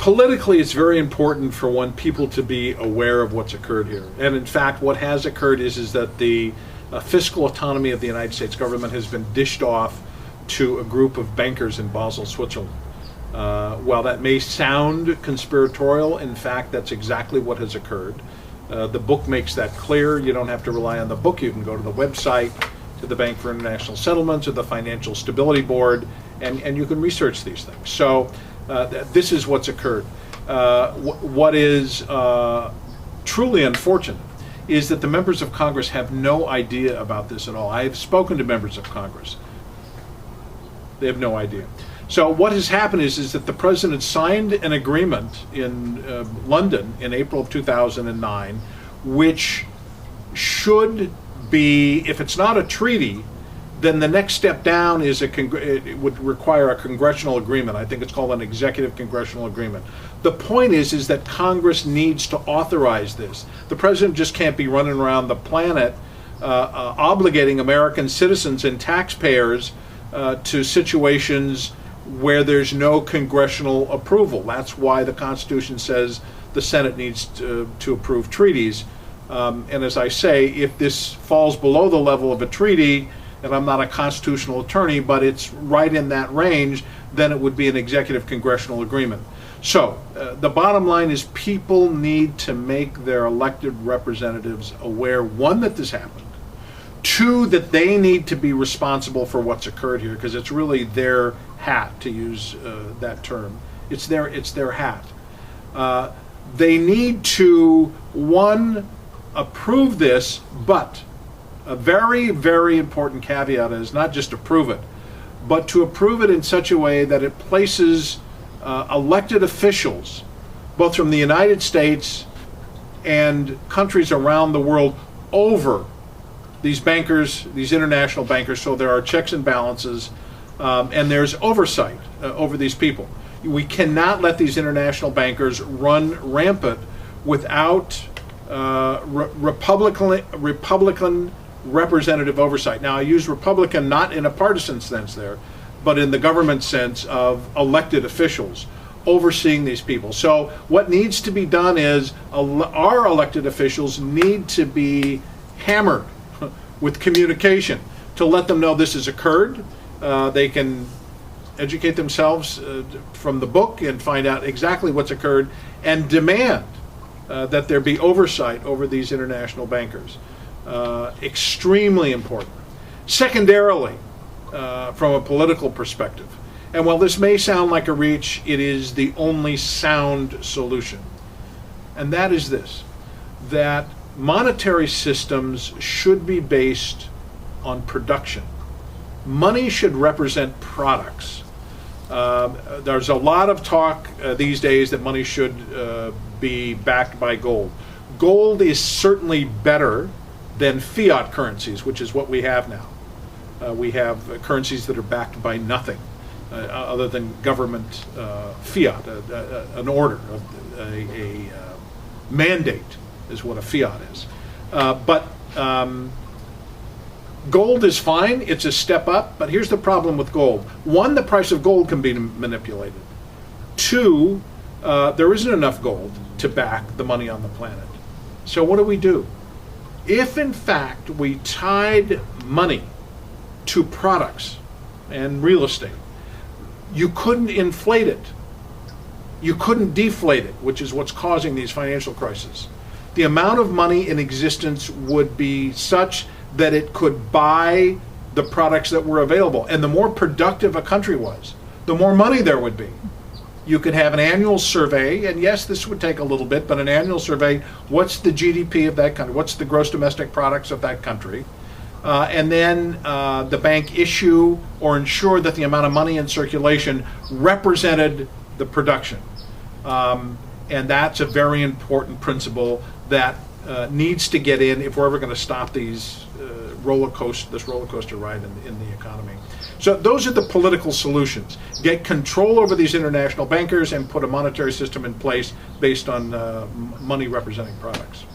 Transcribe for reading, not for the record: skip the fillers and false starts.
Politically, it's very important for people to be aware of what's occurred here. And in fact, what has occurred is that the fiscal autonomy of the United States government has been dished off to a group of bankers in Basel, Switzerland. While that may sound conspiratorial, in fact, that's exactly what has occurred. The book makes that clear. You don't have to rely on the book. You can go to the website, to the Bank for International Settlements, or the Financial Stability Board, and you can research these things. So this is what's occurred. What is truly unfortunate is that the members of Congress have no idea about this at all. I have spoken to members of Congress. They have no idea. So what has happened is that the president signed an agreement in London in April of 2009, which should be, if it's not a treaty, then the next step down is it would require a congressional agreement. I think it's called an executive congressional agreement. The point is that Congress needs to authorize this. The president just can't be running around the planet obligating American citizens and taxpayers to situations where there's no congressional approval. That's why the Constitution says the Senate needs to approve treaties. And as I say, if this falls below the level of a treaty, and I'm not a constitutional attorney, but it's right in that range, then it would be an executive congressional agreement. So the bottom line is people need to make their elected representatives aware, one, that this happened, two, that they need to be responsible for what's occurred here, because it's really their hat, to use that term. It's their hat. They need to, one, approve this, but a very, very important caveat is not just approve it, but to approve it in such a way that it places elected officials, both from the United States and countries around the world, over these bankers, these international bankers, so there are checks and balances, and there's oversight over these people. We cannot let these international bankers run rampant without Republican representative oversight. Now, I use Republican not in a partisan sense there, but in the government sense of elected officials overseeing these people. So what needs to be done is our elected officials need to be hammered with communication to let them know this has occurred. They can educate themselves from the book and find out exactly what's occurred and demand that there be oversight over these international bankers. Extremely important. Secondarily, from a political perspective, and while this may sound like a reach, it is the only sound solution. And that is this, that monetary systems should be based on production. Money should represent products. There's a lot of talk these days that money should be backed by gold. Gold is certainly better than fiat currencies, which is what we have now. We have currencies that are backed by nothing other than government fiat, an order, a mandate is what a fiat is. But gold is fine, it's a step up, but here's the problem with gold. One, the price of gold can be manipulated. Two, there isn't enough gold to back the money on the planet. So what do? If in fact we tied money to products and real estate, you couldn't inflate it. You couldn't deflate it, which is what's causing these financial crises. The amount of money in existence would be such that it could buy the products that were available. And the more productive a country was, the more money there would be. You could have an annual survey, and yes, this would take a little bit, but an annual survey, what's the GDP of that country? What's the gross domestic products of that country? And then the bank issue or ensure that the amount of money in circulation represented the production. And that's a very important principle that needs to get in if we're ever going to stop these this roller coaster ride in the economy. So those are the political solutions. Get control over these international bankers and put a monetary system in place based on money representing products.